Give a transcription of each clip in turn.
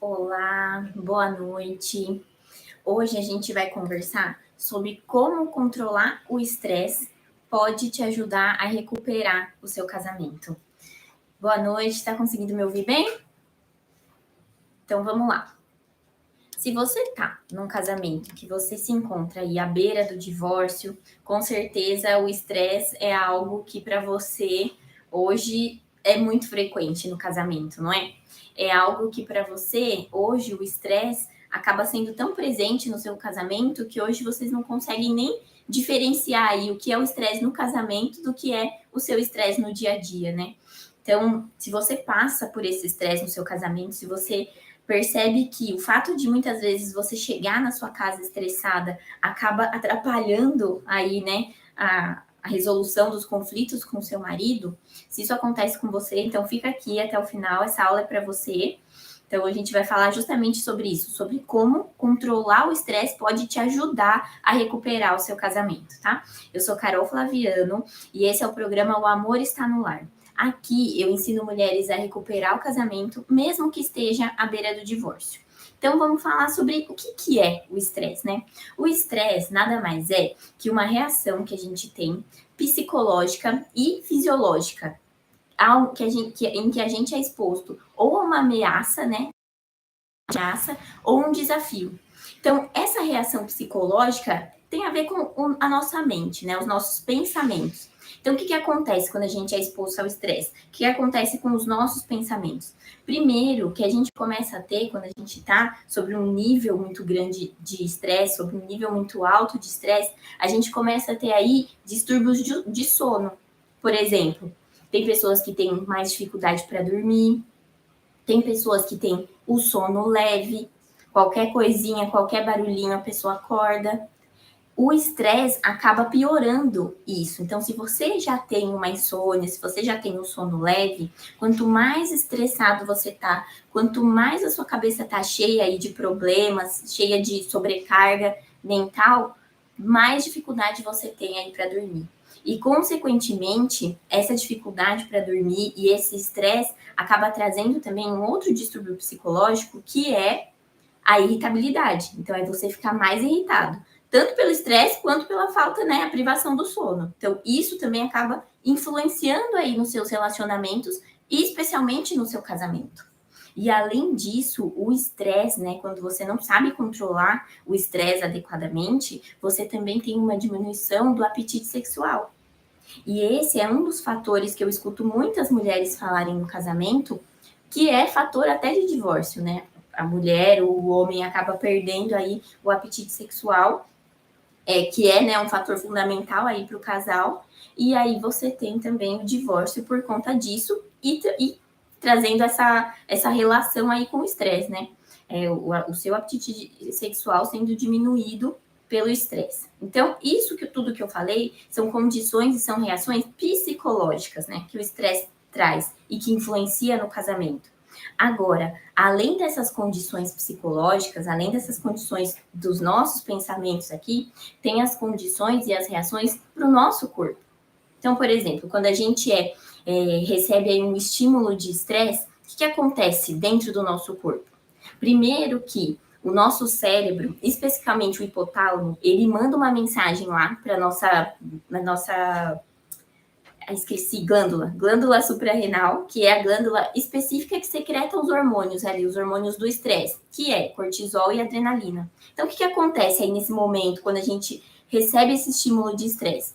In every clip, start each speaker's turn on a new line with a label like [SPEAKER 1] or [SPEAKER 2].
[SPEAKER 1] Olá, boa noite. Hoje a gente vai conversar sobre como controlar o estresse pode te ajudar a recuperar o seu casamento. Boa noite, está conseguindo me ouvir bem? Então vamos lá. Se você está num casamento que você se encontra aí à beira do divórcio, com certeza o estresse é algo que para você hoje é muito frequente no casamento, não é? É algo que para você hoje o estresse acaba sendo tão presente no seu casamento que hoje vocês não conseguem nem diferenciar aí o que é o estresse no casamento do que é o seu estresse no dia a dia, né? Então, se você passa por esse estresse no seu casamento, se você percebe que o fato de muitas vezes você chegar na sua casa estressada acaba atrapalhando aí, né, a resolução dos conflitos com o seu marido, se isso acontece com você, então fica aqui até o final, essa aula é para você. Então a gente vai falar justamente sobre isso, sobre como controlar o estresse pode te ajudar a recuperar o seu casamento, tá? Eu sou Carol Flaviano e esse é o programa O Amor Está no Lar. Aqui eu ensino mulheres a recuperar o casamento, mesmo que esteja à beira do divórcio. Então vamos falar sobre o que é o estresse, né? O estresse nada mais é que uma reação que a gente tem psicológica e fisiológica em que a gente é exposto ou a uma ameaça, né? Ameaça ou um desafio. Então, essa reação psicológica tem a ver com a nossa mente, né? Os nossos pensamentos. Então, o que acontece quando a gente é exposto ao estresse? O que acontece com os nossos pensamentos? Primeiro, que a gente começa a ter, quando a gente está sobre um nível muito grande de estresse, sobre um nível muito alto de estresse, a gente começa a ter aí distúrbios de sono. Por exemplo, tem pessoas que têm mais dificuldade para dormir, tem pessoas que têm o sono leve, qualquer coisinha, qualquer barulhinho, a pessoa acorda. O estresse acaba piorando isso. Então, se você já tem uma insônia, se você já tem um sono leve, quanto mais estressado você tá, quanto mais a sua cabeça tá cheia aí de problemas, cheia de sobrecarga mental, mais dificuldade você tem aí para dormir. E, consequentemente, essa dificuldade para dormir e esse estresse acaba trazendo também um outro distúrbio psicológico, que é a irritabilidade. Então, é você ficar mais irritado, tanto pelo estresse quanto pela falta, né, a privação do sono. Então, isso também acaba influenciando aí nos seus relacionamentos e especialmente no seu casamento. E além disso, o estresse, né, quando você não sabe controlar o estresse adequadamente, você também tem uma diminuição do apetite sexual. E esse é um dos fatores que eu escuto muitas mulheres falarem no casamento, que é fator até de divórcio, né? A mulher, o homem acaba perdendo aí o apetite sexual, que é, né, um fator fundamental aí para o casal. E aí você tem também o divórcio por conta disso e trazendo essa relação aí com o estresse, né? O seu apetite sexual sendo diminuído pelo estresse. Então, isso que tudo que eu falei são condições e são reações psicológicas, né, que o estresse traz e que influencia no casamento. Agora, além dessas condições psicológicas, além dessas condições dos nossos pensamentos aqui, tem as condições e as reações para o nosso corpo. Então, por exemplo, quando a gente recebe aí um estímulo de estresse, o que acontece dentro do nosso corpo? Primeiro que o nosso cérebro, especificamente o hipotálamo, ele manda uma mensagem lá para nossa esqueci, glândula suprarrenal, que é a glândula específica que secreta os hormônios ali, os hormônios do estresse, que é cortisol e adrenalina. Então, o que acontece aí nesse momento, quando a gente recebe esse estímulo de estresse?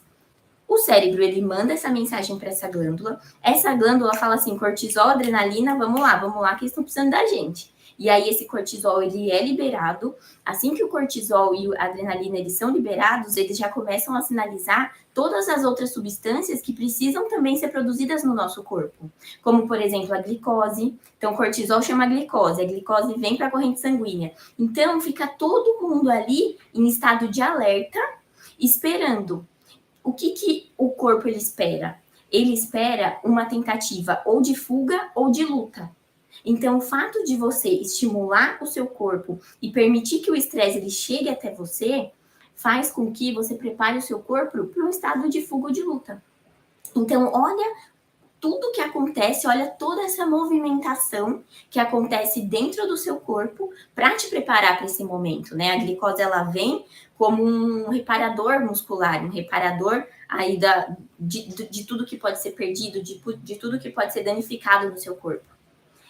[SPEAKER 1] O cérebro, ele manda essa mensagem para essa glândula fala assim, cortisol, adrenalina, vamos lá, que eles estão precisando da gente. E aí esse cortisol, ele é liberado, assim que o cortisol e a adrenalina, eles são liberados, eles já começam a sinalizar todas as outras substâncias que precisam também ser produzidas no nosso corpo, como, por exemplo, a glicose. Então, o cortisol chama a glicose vem para a corrente sanguínea. Então, fica todo mundo ali em estado de alerta, esperando. O que o corpo ele espera? Ele espera uma tentativa ou de fuga ou de luta. Então, o fato de você estimular o seu corpo e permitir que o estresse ele chegue até você, faz com que você prepare o seu corpo para um estado de fuga ou de luta. Então, olha tudo que acontece, olha toda essa movimentação que acontece dentro do seu corpo para te preparar para esse momento, né? A glicose, ela vem como um reparador muscular, um reparador aí de tudo que pode ser perdido, de tudo que pode ser danificado no seu corpo.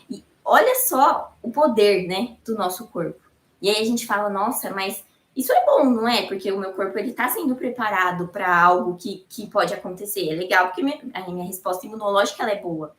[SPEAKER 1] E olha só o poder, né, do nosso corpo. E aí a gente fala, nossa, mas isso é bom, não é? Porque o meu corpo, ele tá sendo preparado para algo que pode acontecer. É legal, porque a minha resposta imunológica, ela é boa.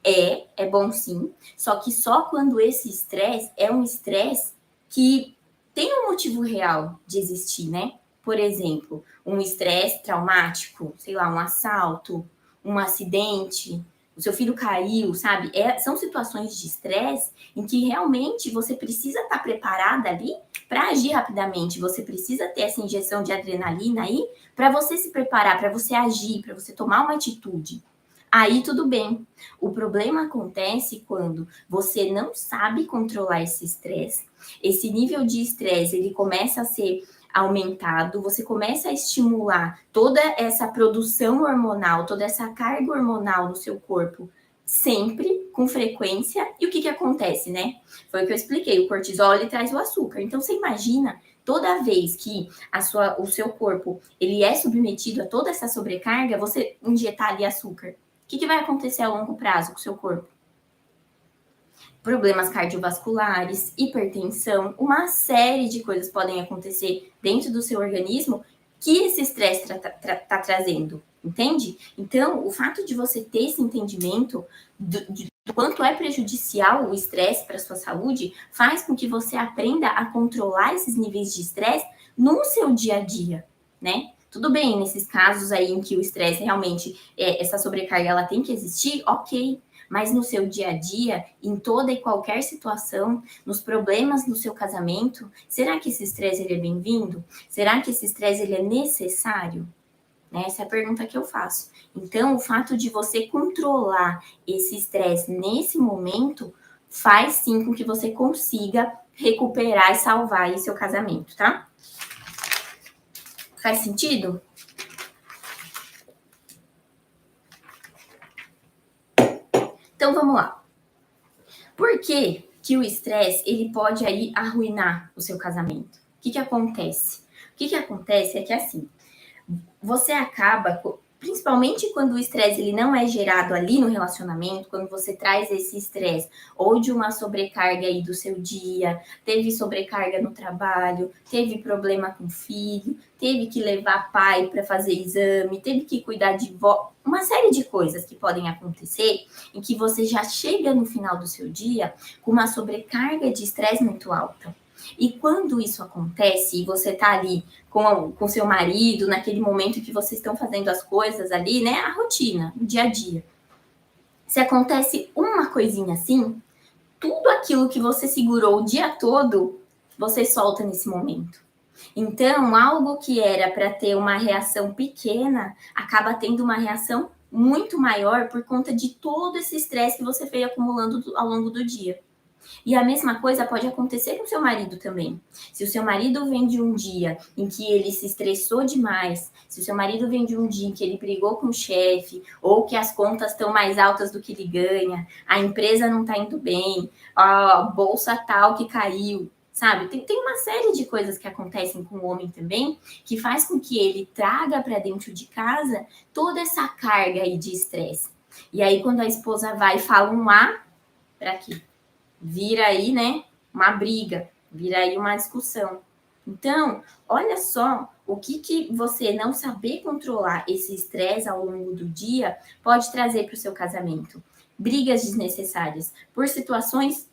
[SPEAKER 1] É bom sim, só que só quando esse estresse é um estresse que tem um motivo real de existir, né? Por exemplo, um estresse traumático, sei lá, um assalto, um acidente, o seu filho caiu, sabe? São situações de estresse em que realmente você precisa estar preparada ali para agir rapidamente. Você precisa ter essa injeção de adrenalina aí para você se preparar, para você agir, para você tomar uma atitude. Aí tudo bem. O problema acontece quando você não sabe controlar esse estresse. Esse nível de estresse, ele começa a ser aumentado, você começa a estimular toda essa produção hormonal, toda essa carga hormonal no seu corpo, sempre, com frequência. E o que acontece, né? Foi o que eu expliquei, o cortisol, ele traz o açúcar. Então, você imagina, toda vez que o seu corpo, ele é submetido a toda essa sobrecarga, você injetar ali açúcar. O que vai acontecer a longo prazo com o seu corpo? Problemas cardiovasculares, hipertensão, uma série de coisas podem acontecer dentro do seu organismo que esse estresse está trazendo, entende? Então, o fato de você ter esse entendimento do quanto é prejudicial o estresse para a sua saúde faz com que você aprenda a controlar esses níveis de estresse no seu dia a dia, né? Tudo bem, nesses casos aí em que o estresse realmente, essa sobrecarga, ela tem que existir, ok. Mas no seu dia a dia, em toda e qualquer situação, nos problemas do seu casamento, será que esse estresse ele é bem-vindo? Será que esse estresse ele é necessário? Essa é a pergunta que eu faço. Então, o fato de você controlar esse estresse nesse momento faz sim com que você consiga recuperar e salvar aí seu casamento, tá? Faz sentido? Então, vamos lá. Por que o estresse, ele pode aí arruinar o seu casamento? O que acontece? O que acontece é que, assim, você acaba, principalmente quando o estresse ele não é gerado ali no relacionamento, quando você traz esse estresse ou de uma sobrecarga aí do seu dia, teve sobrecarga no trabalho, teve problema com o filho, teve que levar pai para fazer exame, teve que cuidar de vó, uma série de coisas que podem acontecer em que você já chega no final do seu dia com uma sobrecarga de estresse muito alta. E quando isso acontece e você tá ali com seu marido, naquele momento que vocês estão fazendo as coisas ali, né? A rotina, o dia a dia. Se acontece uma coisinha assim, tudo aquilo que você segurou o dia todo, você solta nesse momento. Então, algo que era para ter uma reação pequena, acaba tendo uma reação muito maior por conta de todo esse estresse que você veio acumulando ao longo do dia. E a mesma coisa pode acontecer com o seu marido também. Se o seu marido vem de um dia em que ele se estressou demais, se o seu marido vem de um dia em que ele brigou com o chefe, ou que as contas estão mais altas do que ele ganha, a empresa não está indo bem, a bolsa tal que caiu, sabe? Tem uma série de coisas que acontecem com o homem também, que faz com que ele traga para dentro de casa toda essa carga aí de estresse. E aí, quando a esposa vai e fala um A, para quê? Vira aí, né, uma briga, vira aí uma discussão. Então, olha só o que você não saber controlar esse estresse ao longo do dia pode trazer para o seu casamento. Brigas desnecessárias por situações,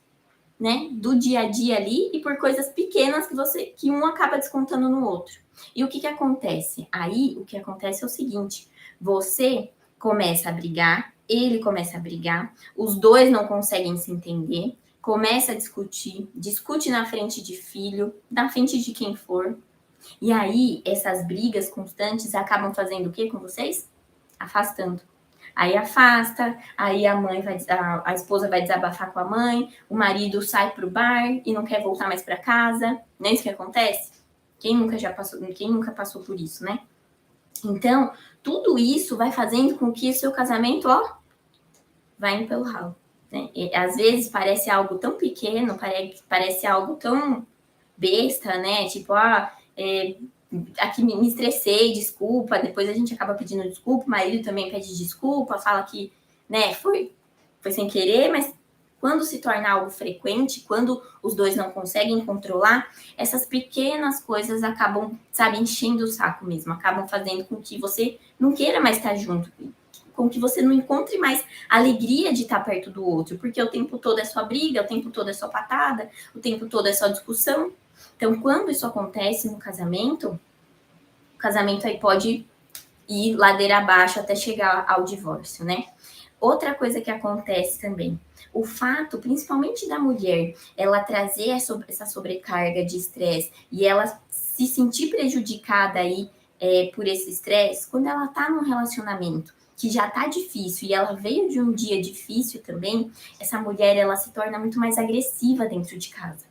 [SPEAKER 1] né, do dia a dia ali e por coisas pequenas que um acaba descontando no outro. E o que acontece? Aí, o que acontece é o seguinte, você começa a brigar, ele começa a brigar, os dois não conseguem se entender, começa a discute na frente de filho, na frente de quem for. E aí, essas brigas constantes acabam fazendo o quê com vocês? Afastando. Aí afasta, aí a esposa vai desabafar com a mãe, o marido sai pro bar e não quer voltar mais para casa. Não é isso que acontece? Quem nunca passou por isso, né? Então, tudo isso vai fazendo com que o seu casamento, vai indo pelo ralo, né? E, às vezes parece algo tão pequeno, parece algo tão besta, né? Tipo, aqui me estressei, desculpa. Depois a gente acaba pedindo desculpa, o marido também pede desculpa, fala que, né, foi sem querer, mas quando se torna algo frequente, quando os dois não conseguem controlar, essas pequenas coisas acabam, sabe, enchendo o saco mesmo, acabam fazendo com que você não queira mais estar junto, com que você não encontre mais alegria de estar perto do outro, porque o tempo todo é só briga, o tempo todo é só patada, o tempo todo é só discussão. Então, quando isso acontece no casamento, o casamento aí pode ir ladeira abaixo até chegar ao divórcio, né? Outra coisa que acontece também, o fato, principalmente da mulher, ela trazer essa sobrecarga de estresse e ela se sentir prejudicada aí por esse estresse, quando ela tá num relacionamento que já tá difícil e ela veio de um dia difícil também, essa mulher ela se torna muito mais agressiva dentro de casa.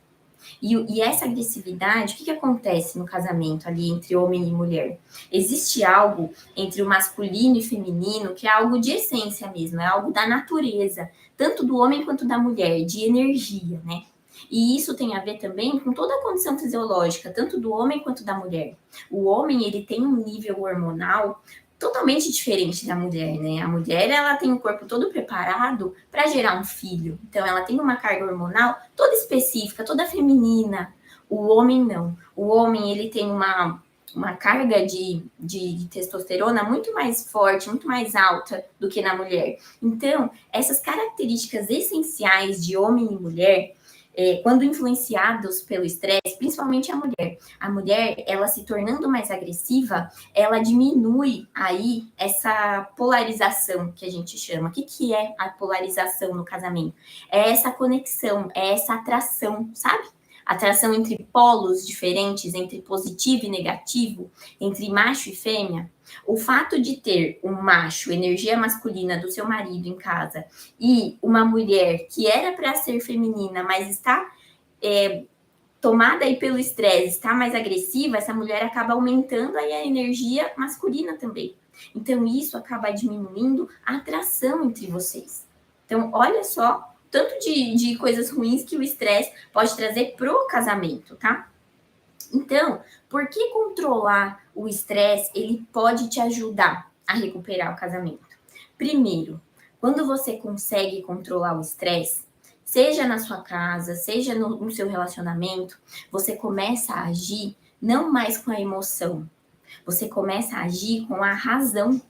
[SPEAKER 1] E essa agressividade, o que acontece no casamento ali entre homem e mulher? Existe algo entre o masculino e feminino que é algo de essência mesmo, é algo da natureza, tanto do homem quanto da mulher, de energia, né? E isso tem a ver também com toda a condição fisiológica, tanto do homem quanto da mulher. O homem, ele tem um nível hormonal totalmente diferente da mulher, né? A mulher, ela tem o corpo todo preparado para gerar um filho. Então, ela tem uma carga hormonal toda específica, toda feminina. O homem, não. O homem, ele tem uma carga de testosterona muito mais forte, muito mais alta do que na mulher. Então, essas características essenciais de homem e mulher, quando influenciados pelo estresse, principalmente a mulher, ela se tornando mais agressiva, ela diminui aí essa polarização que a gente chama. O que é a polarização no casamento? É essa conexão, é essa atração, sabe? Atração entre polos diferentes, entre positivo e negativo, entre macho e fêmea. O fato de ter um macho, energia masculina do seu marido em casa, e uma mulher que era para ser feminina, mas está tomada aí pelo estresse, está mais agressiva, essa mulher acaba aumentando aí a energia masculina também. Então, isso acaba diminuindo a atração entre vocês. Então, olha só, tanto de coisas ruins que o estresse pode trazer pro casamento, tá? Então, por que controlar o estresse, ele pode te ajudar a recuperar o casamento? Primeiro, quando você consegue controlar o estresse, seja na sua casa, seja no seu relacionamento, você começa a agir não mais com a emoção, você começa a agir com a razão.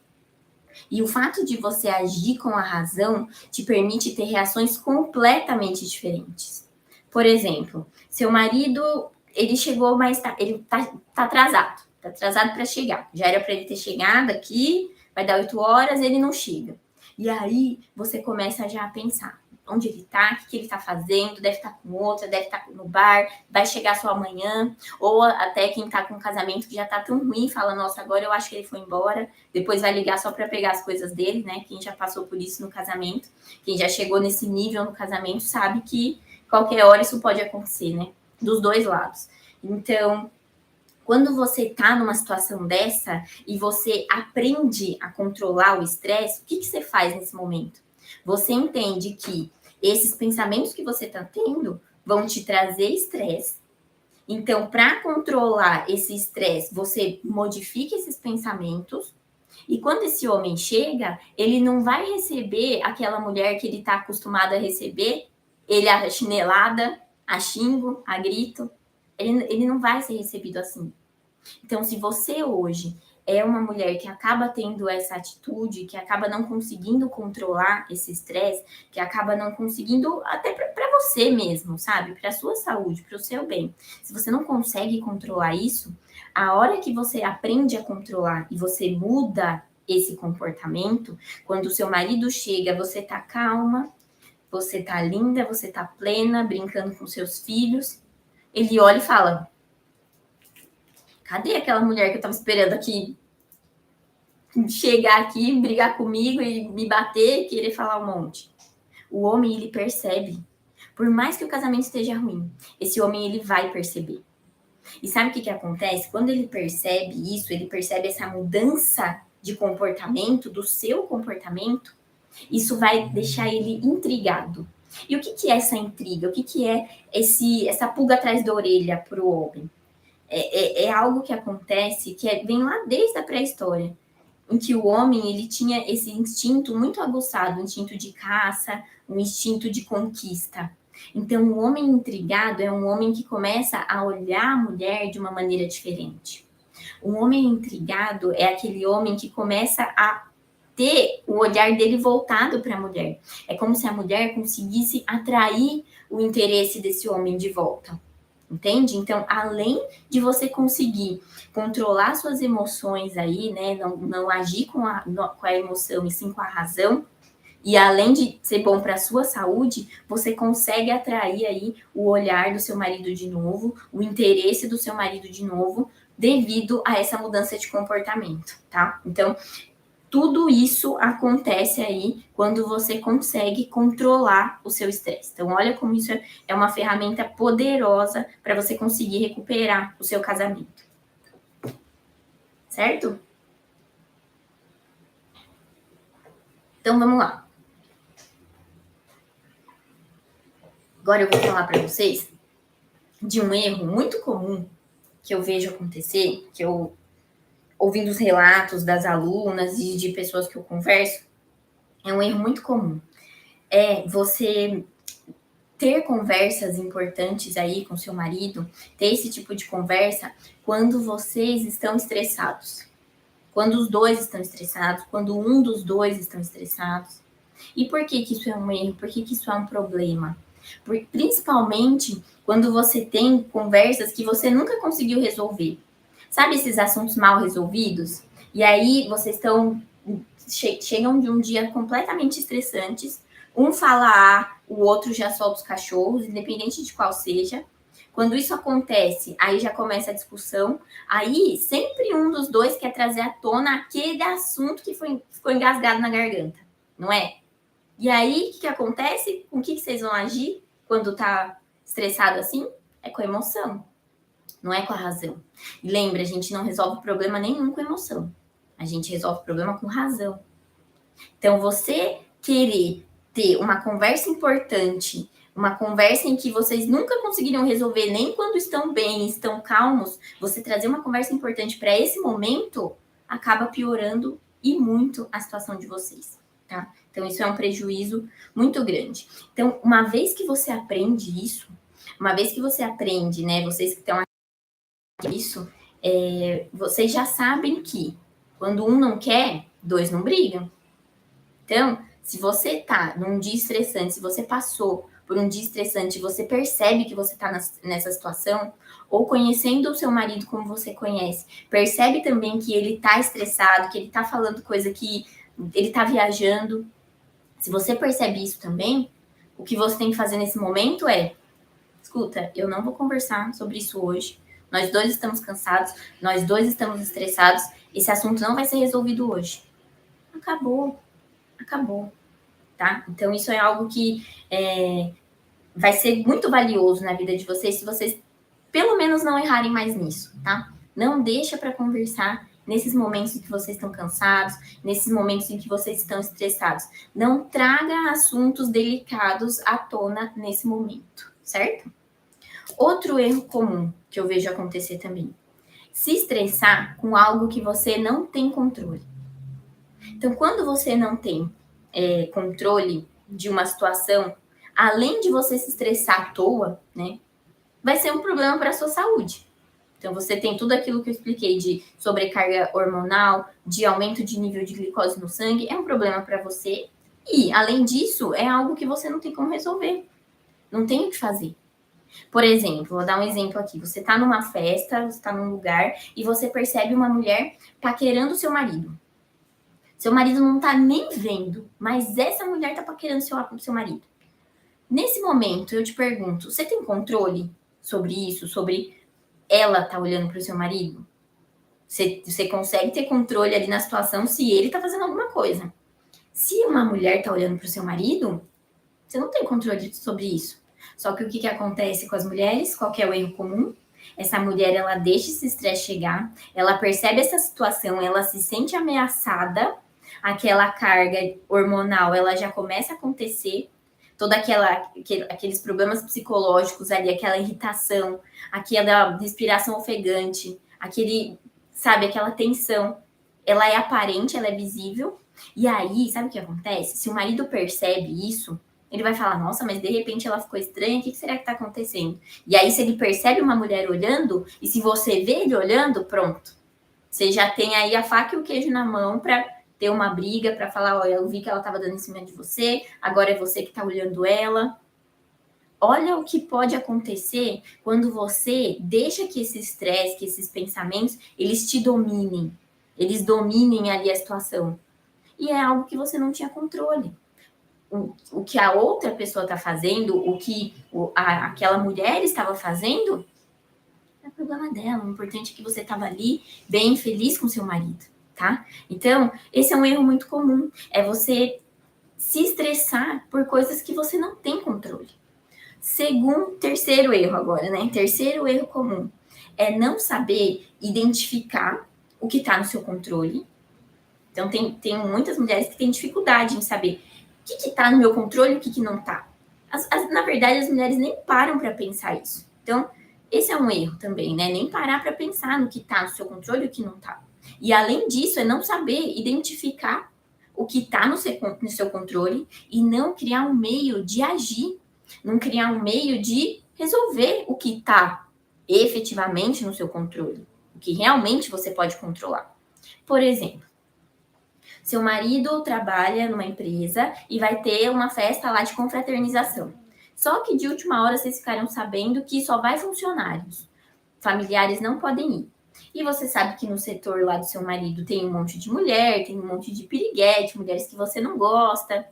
[SPEAKER 1] E o fato de você agir com a razão te permite ter reações completamente diferentes. Por exemplo, seu marido, ele chegou mais ele tá atrasado, tá atrasado para chegar. Já era para ele ter chegado aqui, vai dar 8 horas, ele não chega. E aí você começa já a pensar onde ele tá, o que ele tá fazendo, deve estar com outra, deve estar no bar, vai chegar só amanhã, ou até quem tá com um casamento que já tá tão ruim, fala, nossa, agora eu acho que ele foi embora, depois vai ligar só para pegar as coisas dele, né? Quem já passou por isso no casamento, quem já chegou nesse nível no casamento, sabe que qualquer hora isso pode acontecer, né? Dos dois lados. Então, quando você tá numa situação dessa e você aprende a controlar o estresse, o que você faz nesse momento? Você entende que esses pensamentos que você tá tendo vão te trazer estresse. Então, para controlar esse estresse, você modifica esses pensamentos. E quando esse homem chega, ele não vai receber aquela mulher que ele está acostumado a receber, ele a chinelada, a xingo, a grito. Ele não vai ser recebido assim. Então, se você hoje é uma mulher que acaba tendo essa atitude, que acaba não conseguindo controlar esse estresse, que acaba não conseguindo, até para você mesmo, sabe? Para a sua saúde, para o seu bem. Se você não consegue controlar isso, a hora que você aprende a controlar e você muda esse comportamento, quando o seu marido chega, você tá calma, você tá linda, você tá plena, brincando com seus filhos, ele olha e fala: cadê aquela mulher que eu tava esperando aqui chegar aqui, brigar comigo e me bater, querer falar um monte? O homem, ele percebe. Por mais que o casamento esteja ruim, esse homem, ele vai perceber. E sabe o que acontece? Quando ele percebe isso, ele percebe essa mudança de comportamento, do seu comportamento, Isso vai deixar ele intrigado. E o que é essa intriga? O que é essa pulga atrás da orelha para o homem? É algo que acontece vem lá desde a pré-história, em que o homem ele tinha esse instinto muito aguçado, um instinto de caça, um instinto de conquista. Então, o homem intrigado é um homem que começa a olhar a mulher de uma maneira diferente. Um homem intrigado é aquele homem que começa a ter o olhar dele voltado para a mulher. É como se a mulher conseguisse atrair o interesse desse homem de volta. Entende? Então, além de você conseguir controlar suas emoções aí, né? Não agir com a emoção e sim com a razão, e além de ser bom para a sua saúde, você consegue atrair aí o olhar do seu marido de novo, o interesse do seu marido de novo, devido a essa mudança de comportamento, tá? Então, tudo isso acontece aí quando você consegue controlar o seu estresse. Então, olha como isso é uma ferramenta poderosa para você conseguir recuperar o seu casamento. Certo? Então, vamos lá. Agora eu vou falar para vocês de um erro muito comum que eu vejo acontecer, que eu ouvindo os relatos das alunas e de pessoas que eu converso, é um erro muito comum. É você ter conversas importantes aí com seu marido, ter esse tipo de conversa quando vocês estão estressados. Quando os dois estão estressados, quando um dos dois estão estressados. E por que isso é um erro? Por que isso é um problema? Principalmente quando você tem conversas que você nunca conseguiu resolver. Sabe esses assuntos mal resolvidos? E aí vocês chegam de um dia completamente estressantes. Um fala A, o outro já solta os cachorros, independente de qual seja. Quando isso acontece, aí já começa a discussão. Aí sempre um dos dois quer trazer à tona aquele assunto que ficou engasgado na garganta, não é? E aí, o que acontece? Com o que vocês vão agir quando tá estressado assim? É com a emoção, não é com a razão. E lembra, a gente não resolve problema nenhum com emoção. A gente resolve problema com razão. Então, você querer ter uma conversa importante, uma conversa em que vocês nunca conseguiriam resolver, nem quando estão bem, estão calmos, você trazer uma conversa importante para esse momento, acaba piorando e muito a situação de vocês, tá? Então, isso é um prejuízo muito grande. Então, uma vez que você aprende isso, uma vez que você aprende, né, vocês que estão aqui, isso, vocês já sabem que quando um não quer, dois não brigam. Então, se você tá num dia estressante, se você passou por um dia estressante, você percebe que você tá nessa situação, ou conhecendo o seu marido como você conhece, percebe também que ele tá estressado, que ele tá falando coisa que ele tá viajando. Se você percebe isso também, o que você tem que fazer nesse momento é: escuta, eu não vou conversar sobre isso hoje. Nós dois estamos cansados, nós dois estamos estressados, esse assunto não vai ser resolvido hoje. Acabou. Tá? Então, isso é algo que vai ser muito valioso na vida de vocês se vocês, pelo menos, não errarem mais nisso, tá? Não deixa para conversar nesses momentos em que vocês estão cansados, nesses momentos em que vocês estão estressados. Não traga assuntos delicados à tona nesse momento, certo? Outro erro comum que eu vejo acontecer também: se estressar com algo que você não tem controle. Então, quando você não tem controle de uma situação, além de você se estressar à toa, né, vai ser um problema para a sua saúde. Então, você tem tudo aquilo que eu expliquei de sobrecarga hormonal, de aumento de nível de glicose no sangue, é um problema para você. E, além disso, é algo que você não tem como resolver. Não tem o que fazer. Por exemplo, vou dar um exemplo aqui. Você está numa festa, você está num lugar e você percebe uma mulher paquerando o seu marido. Seu marido não tá nem vendo, mas essa mulher tá paquerando seu marido. Nesse momento, eu te pergunto, você tem controle sobre isso? Sobre ela tá olhando pro seu marido? Você consegue ter controle ali na situação se ele tá fazendo alguma coisa. Se uma mulher tá olhando pro seu marido, você não tem controle sobre isso. Só que o que acontece com as mulheres? Qual que é o erro comum? Essa mulher, ela deixa esse estresse chegar, ela percebe essa situação, ela se sente ameaçada, aquela carga hormonal, ela já começa a acontecer, aqueles problemas psicológicos ali, aquela irritação, aquela respiração ofegante, aquela tensão, ela é aparente, ela é visível. E aí, sabe o que acontece? Se o marido percebe isso, ele vai falar, nossa, mas de repente ela ficou estranha, o que será que tá acontecendo? E aí, se ele percebe uma mulher olhando, e se você vê ele olhando, pronto. Você já tem aí a faca e o queijo na mão para ter uma briga, para falar, olha, eu vi que ela estava dando em cima de você, agora é você que está olhando ela. Olha o que pode acontecer quando você deixa que esse estresse, que esses pensamentos, eles te dominem. Eles dominem ali a situação. E é algo que você não tinha controle. O que a outra pessoa está fazendo, o que aquela mulher estava fazendo, é problema dela. O importante é que você estava ali, bem feliz com seu marido, tá? Então, esse é um erro muito comum. É você se estressar por coisas que você não tem controle. Terceiro erro agora, né? Terceiro erro comum é não saber identificar o que está no seu controle. Então, tem muitas mulheres que têm dificuldade em saber o que está no meu controle e o que não está. Na verdade, as mulheres nem param para pensar isso. Então, esse é um erro também, né? Nem parar para pensar no que está no seu controle e o que não está. E, além disso, é não saber identificar o que está no seu controle e não criar um meio de agir, não criar um meio de resolver o que está efetivamente no seu controle, o que realmente você pode controlar. Por exemplo, seu marido trabalha numa empresa e vai ter uma festa lá de confraternização. Só que de última hora vocês ficaram sabendo que só vai funcionários. Familiares não podem ir. E você sabe que no setor lá do seu marido tem um monte de mulher, tem um monte de piriguete, mulheres que você não gosta.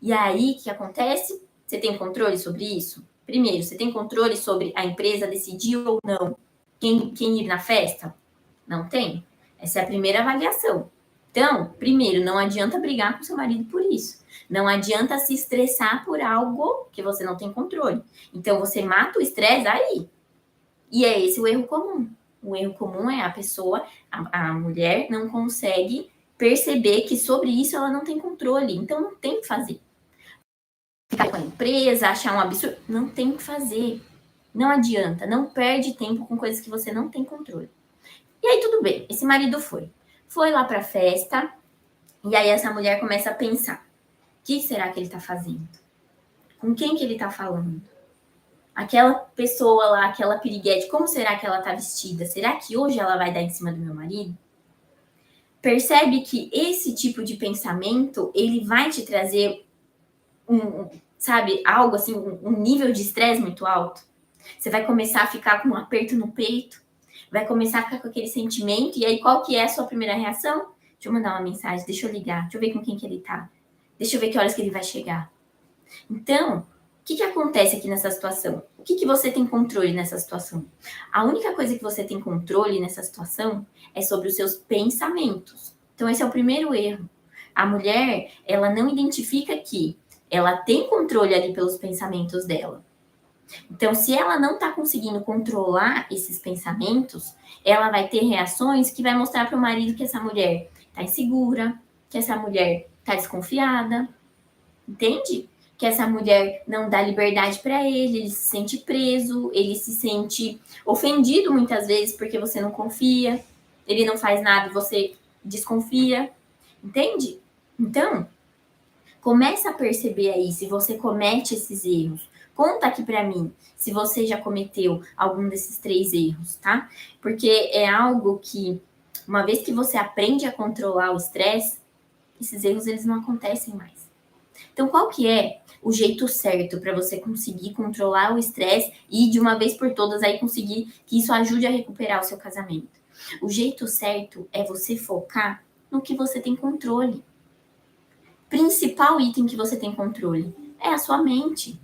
[SPEAKER 1] E aí, o que acontece? Você tem controle sobre isso? Primeiro, você tem controle sobre a empresa decidir ou não quem ir na festa? Não tem. Essa é a primeira avaliação. Então, primeiro, não adianta brigar com seu marido por isso. Não adianta se estressar por algo que você não tem controle. Então, você mata o estresse aí. E é esse o erro comum. O erro comum é a mulher não consegue perceber que sobre isso ela não tem controle. Então, não tem o que fazer. Ficar com a empresa, achar um absurdo. Não tem o que fazer. Não adianta. Não perde tempo com coisas que você não tem controle. E aí, tudo bem. Esse marido foi lá pra festa, e aí essa mulher começa a pensar, o que será que ele tá fazendo? Com quem que ele tá falando? Aquela pessoa lá, aquela piriguete, como será que ela tá vestida? Será que hoje ela vai dar em cima do meu marido? Percebe que esse tipo de pensamento, ele vai te trazer algo assim, um nível de estresse muito alto. Você vai começar a ficar com um aperto no peito, vai começar a ficar com aquele sentimento, e aí qual que é a sua primeira reação? Deixa eu mandar uma mensagem, deixa eu ligar, deixa eu ver com quem que ele tá, deixa eu ver que horas que ele vai chegar. Então, o que acontece aqui nessa situação? O que você tem controle nessa situação? A única coisa que você tem controle nessa situação é sobre os seus pensamentos. Então, esse é o primeiro erro. A mulher, ela não identifica que ela tem controle ali pelos pensamentos dela. Então, se ela não está conseguindo controlar esses pensamentos, ela vai ter reações que vai mostrar para o marido que essa mulher está insegura, que essa mulher está desconfiada, entende? Que essa mulher não dá liberdade para ele se sente preso, ele se sente ofendido muitas vezes porque você não confia, ele não faz nada e você desconfia, entende? Então, começa a perceber aí se você comete esses erros. Conta aqui para mim se você já cometeu algum desses 3 erros, tá? Porque é algo que, uma vez que você aprende a controlar o estresse, esses erros eles não acontecem mais. Então, qual que é o jeito certo para você conseguir controlar o estresse e, de uma vez por todas, aí conseguir que isso ajude a recuperar o seu casamento? O jeito certo é você focar no que você tem controle. Principal item que você tem controle é a sua mente.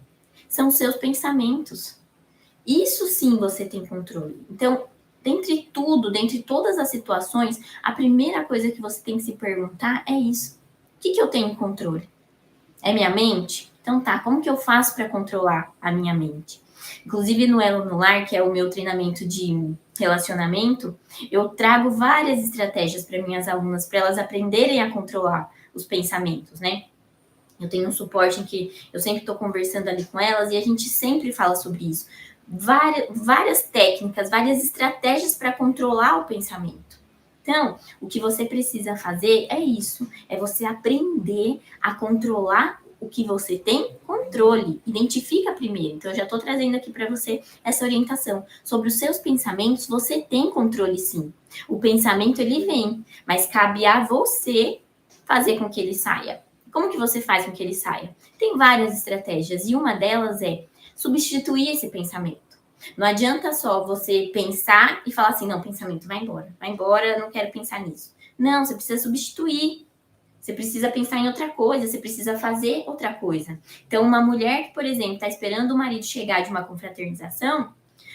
[SPEAKER 1] São os seus pensamentos. Isso sim você tem controle. Então, dentre todas as situações, a primeira coisa que você tem que se perguntar é isso. O que eu tenho controle? É minha mente? Então tá, como que eu faço para controlar a minha mente? Inclusive no Elo no Lar, que é o meu treinamento de relacionamento, eu trago várias estratégias para minhas alunas, para elas aprenderem a controlar os pensamentos, né? Eu tenho um suporte em que eu sempre estou conversando ali com elas e a gente sempre fala sobre isso. Várias técnicas, várias estratégias para controlar o pensamento. Então, o que você precisa fazer é isso, é você aprender a controlar o que você tem controle. Identifica primeiro. Então, eu já estou trazendo aqui para você essa orientação. Sobre os seus pensamentos, você tem controle sim. O pensamento, ele vem, mas cabe a você fazer com que ele saia. Como que você faz com que ele saia? Tem várias estratégias e uma delas é substituir esse pensamento. Não adianta só você pensar e falar assim, não, pensamento, vai embora, não quero pensar nisso. Não, você precisa substituir. Você precisa pensar em outra coisa, você precisa fazer outra coisa. Então, uma mulher que, por exemplo, está esperando o marido chegar de uma confraternização,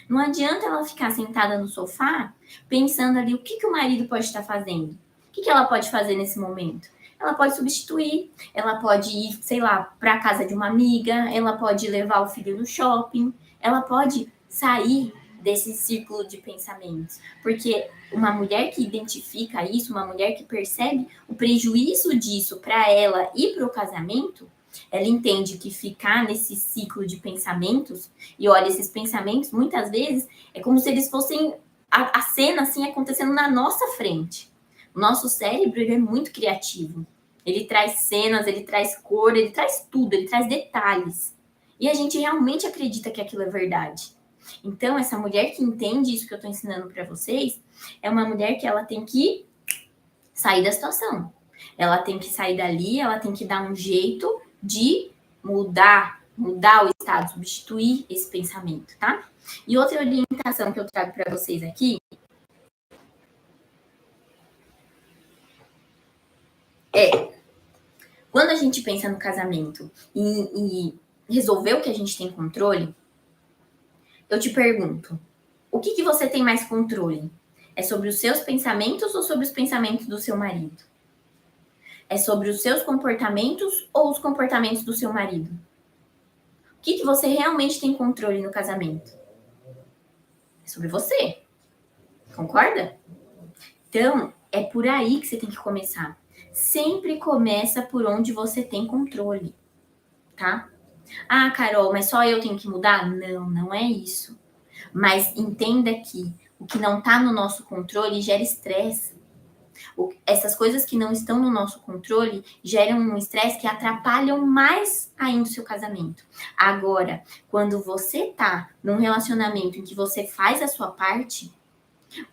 [SPEAKER 1] não adianta ela ficar sentada no sofá pensando ali o que o marido pode estar fazendo. O que ela pode fazer nesse momento? Ela pode substituir, ela pode ir, sei lá, para a casa de uma amiga, ela pode levar o filho no shopping, ela pode sair desse círculo de pensamentos. Porque uma mulher que identifica isso, uma mulher que percebe o prejuízo disso para ela e para o casamento, ela entende que ficar nesse ciclo de pensamentos, e olha, esses pensamentos, muitas vezes, é como se eles fossem a cena assim acontecendo na nossa frente. O nosso cérebro, ele é muito criativo. Ele traz cenas, ele traz cor, ele traz tudo, ele traz detalhes. E a gente realmente acredita que aquilo é verdade. Então, essa mulher que entende isso que eu estou ensinando para vocês, é uma mulher que ela tem que sair da situação. Ela tem que sair dali, ela tem que dar um jeito de mudar o estado, substituir esse pensamento, tá? E outra orientação que eu trago para vocês aqui é quando a gente pensa no casamento e resolver o que a gente tem controle, eu te pergunto, o que você tem mais controle? É sobre os seus pensamentos ou sobre os pensamentos do seu marido? É sobre os seus comportamentos ou os comportamentos do seu marido? O que você realmente tem controle no casamento? É sobre você. Concorda? Então, é por aí que você tem que começar. Sempre começa por onde você tem controle, tá? Ah, Carol, mas só eu tenho que mudar? Não, não é isso. Mas entenda que o que não está no nosso controle gera estresse. Essas coisas que não estão no nosso controle geram um estresse que atrapalham mais ainda o seu casamento. Agora, quando você tá num relacionamento em que você faz a sua parte,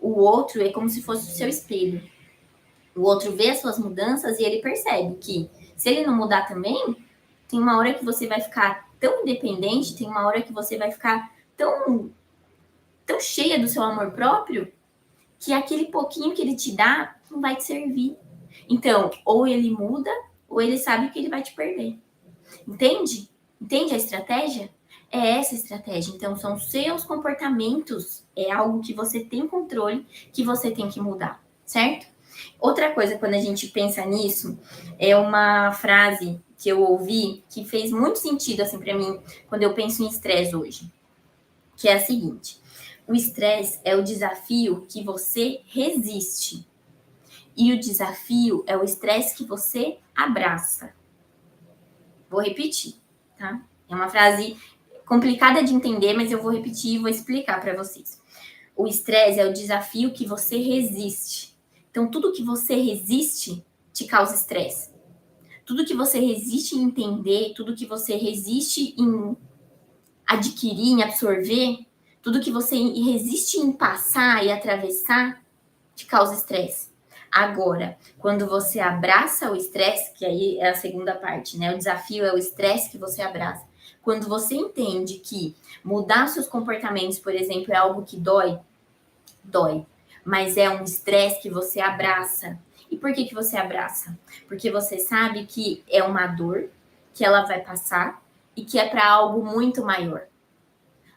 [SPEAKER 1] o outro é como se fosse o seu espelho. O outro vê as suas mudanças e ele percebe que se ele não mudar também, tem uma hora que você vai ficar tão independente, tem uma hora que você vai ficar tão cheia do seu amor próprio que aquele pouquinho que ele te dá não vai te servir. Então, ou ele muda, ou ele sabe que ele vai te perder. Entende? Entende a estratégia? É essa a estratégia. Então, são seus comportamentos. É algo que você tem controle, que você tem que mudar, certo? Outra coisa, quando a gente pensa nisso, é uma frase que eu ouvi que fez muito sentido assim para mim quando eu penso em estresse hoje, que é a seguinte: o estresse é o desafio que você resiste. E o desafio é o estresse que você abraça. Vou repetir, tá? É uma frase complicada de entender, mas eu vou repetir e vou explicar para vocês. O estresse é o desafio que você resiste. Então, tudo que você resiste te causa estresse. Tudo que você resiste em entender, tudo que você resiste em adquirir, em absorver, tudo que você resiste em passar e atravessar, te causa estresse. Agora, quando você abraça o estresse, que aí é a segunda parte, né? O desafio é o estresse que você abraça. Quando você entende que mudar seus comportamentos, por exemplo, é algo que dói, dói. Mas é um estresse que você abraça. E por que você abraça? Porque você sabe que é uma dor, que ela vai passar e que é para algo muito maior.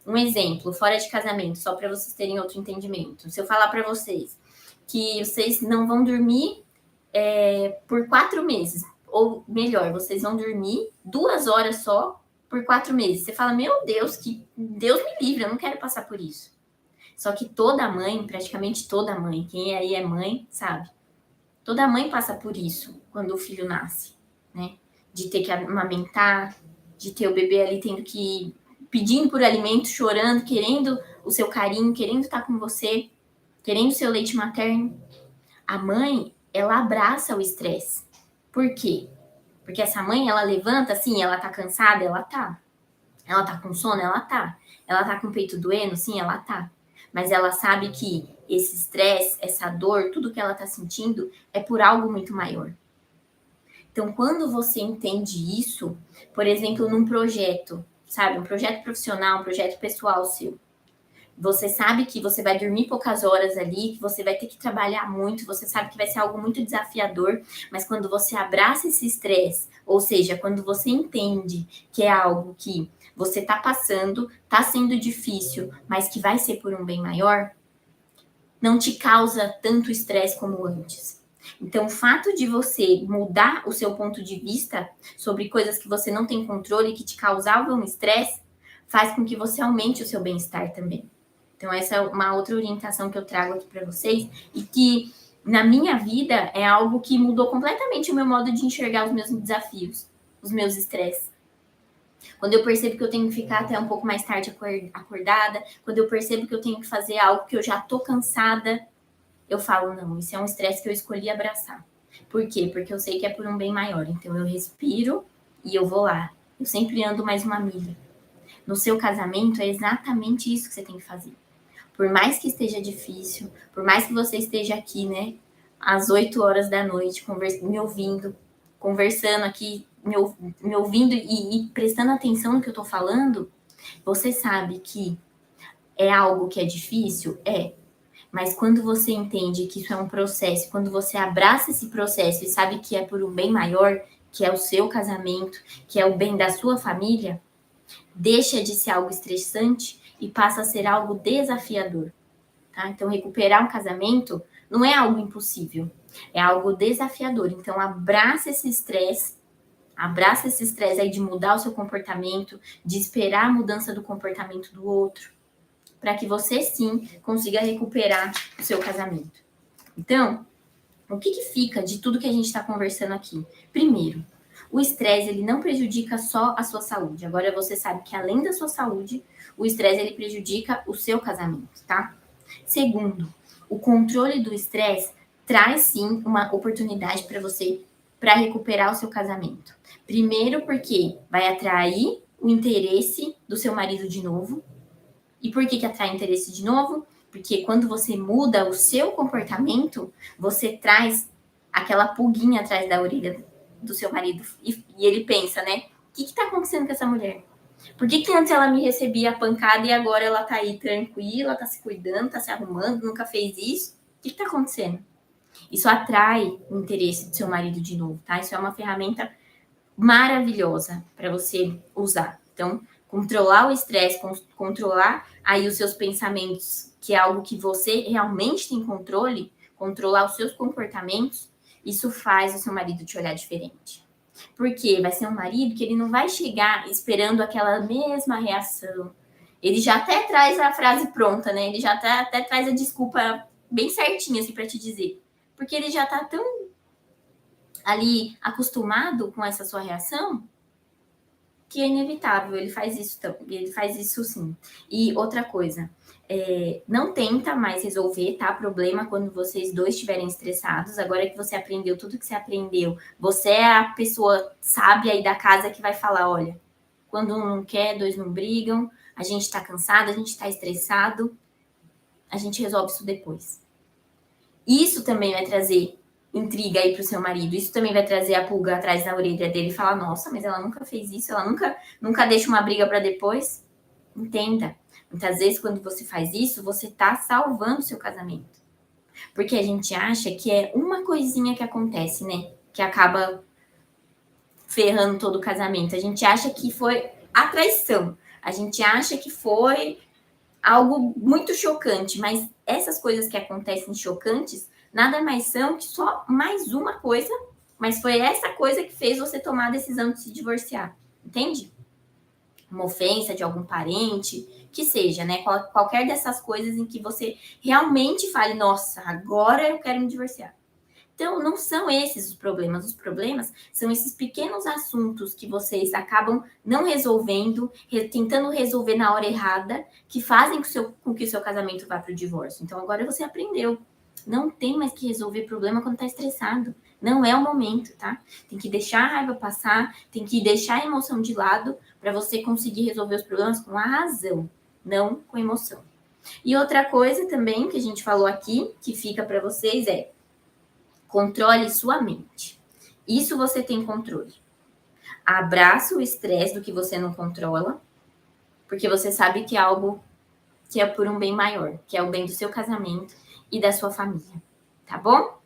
[SPEAKER 1] Um exemplo, fora de casamento, só para vocês terem outro entendimento. Se eu falar para vocês que vocês não vão dormir por 4 meses, ou melhor, vocês vão dormir 2 horas só por 4 meses. Você fala, meu Deus, que Deus me livre, eu não quero passar por isso. Só que toda mãe, praticamente toda mãe, quem aí é mãe, sabe? Toda mãe passa por isso quando o filho nasce, né? De ter que amamentar, de ter o bebê ali tendo que pedindo por alimento, chorando, querendo o seu carinho, querendo estar com você, querendo o seu leite materno. A mãe, ela abraça o estresse. Por quê? Porque essa mãe, ela levanta assim, ela tá cansada, ela tá. Ela tá com sono, ela tá. Ela tá com o peito doendo, sim, ela tá. Mas ela sabe que esse estresse, essa dor, tudo que ela tá sentindo é por algo muito maior. Então, quando você entende isso, por exemplo, num projeto, sabe, um projeto profissional, um projeto pessoal seu, você sabe que você vai dormir poucas horas ali, que você vai ter que trabalhar muito, você sabe que vai ser algo muito desafiador, mas quando você abraça esse estresse, ou seja, quando você entende que é algo que você está passando, está sendo difícil, mas que vai ser por um bem maior, não te causa tanto estresse como antes. Então, o fato de você mudar o seu ponto de vista sobre coisas que você não tem controle, que te causavam estresse, faz com que você aumente o seu bem-estar também. Então, essa é uma outra orientação que eu trago aqui para vocês e que, na minha vida, é algo que mudou completamente o meu modo de enxergar os meus desafios, os meus estresses. Quando eu percebo que eu tenho que ficar até um pouco mais tarde acordada, quando eu percebo que eu tenho que fazer algo que eu já tô cansada, eu falo, não, isso é um estresse que eu escolhi abraçar. Por quê? Porque eu sei que é por um bem maior. Então, eu respiro e eu vou lá. Eu sempre ando mais uma milha. No seu casamento, é exatamente isso que você tem que fazer. Por mais que esteja difícil, por mais que você esteja aqui, né, às 8 horas da noite, me ouvindo, conversando aqui, me ouvindo e prestando atenção no que eu tô falando, você sabe que é algo que é difícil? É. Mas quando você entende que isso é um processo, quando você abraça esse processo e sabe que é por um bem maior, que é o seu casamento, que é o bem da sua família, deixa de ser algo estressante e passa a ser algo desafiador. Tá? Então, recuperar um casamento não é algo impossível, é algo desafiador. Então, abraça esse estresse aí de mudar o seu comportamento, de esperar a mudança do comportamento do outro, para que você sim consiga recuperar o seu casamento. Então, o que fica de tudo que a gente está conversando aqui? Primeiro, o estresse ele não prejudica só a sua saúde. Agora você sabe que além da sua saúde, o estresse ele prejudica o seu casamento, tá? Segundo, o controle do estresse traz sim uma oportunidade para você para recuperar o seu casamento. Primeiro, porque vai atrair o interesse do seu marido de novo. E por que atrai interesse de novo? Porque quando você muda o seu comportamento, você traz aquela pulguinha atrás da orelha do seu marido. E ele pensa, né? O que está acontecendo com essa mulher? Por que antes ela me recebia a pancada e agora ela tá aí tranquila, tá se cuidando, tá se arrumando, nunca fez isso? O que tá acontecendo? Isso atrai o interesse do seu marido de novo, tá? Isso é uma ferramenta maravilhosa para você usar. Então, controlar o estresse, controlar aí os seus pensamentos, que é algo que você realmente tem controle, controlar os seus comportamentos, isso faz o seu marido te olhar diferente. Porque vai ser um marido que ele não vai chegar esperando aquela mesma reação. Ele já até traz a frase pronta, né? Ele já até traz a desculpa bem certinha, assim, para te dizer. Porque ele já tá tão ali acostumado com essa sua reação que é inevitável, ele faz isso sim. E outra coisa, não tenta mais resolver, tá, problema quando vocês dois estiverem estressados, agora que você aprendeu tudo que você aprendeu, você é a pessoa sábia aí da casa que vai falar, olha, quando um não quer, dois não brigam, a gente tá cansado, a gente tá estressado, a gente resolve isso depois. Isso também vai trazer intriga aí pro seu marido. Isso também vai trazer a pulga atrás da orelha dele e falar, nossa, mas ela nunca fez isso, ela nunca deixa uma briga para depois. Entenda. Muitas vezes, quando você faz isso, você tá salvando o seu casamento. Porque a gente acha que é uma coisinha que acontece, né? Que acaba ferrando todo o casamento. A gente acha que foi a traição. A gente acha que foi algo muito chocante, mas essas coisas que acontecem chocantes nada mais são que só mais uma coisa, mas foi essa coisa que fez você tomar a decisão de se divorciar, entende? Uma ofensa de algum parente, que seja, né? Qualquer dessas coisas em que você realmente fale, nossa, agora eu quero me divorciar. Então, não são esses os problemas são esses pequenos assuntos que vocês acabam não resolvendo, tentando resolver na hora errada, que fazem com que o seu casamento vá para o divórcio. Então, agora você aprendeu. Não tem mais que resolver problema quando está estressado. Não é o momento, tá? Tem que deixar a raiva passar, tem que deixar a emoção de lado para você conseguir resolver os problemas com a razão, não com emoção. E outra coisa também que a gente falou aqui, que fica para vocês é: controle sua mente. Isso você tem controle. Abraça o estresse do que você não controla, porque você sabe que é algo que é por um bem maior, que é o bem do seu casamento e da sua família. Tá bom?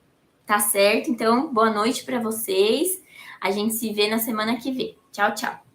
[SPEAKER 1] Tá certo? Então, boa noite para vocês. A gente se vê na semana que vem. Tchau, tchau.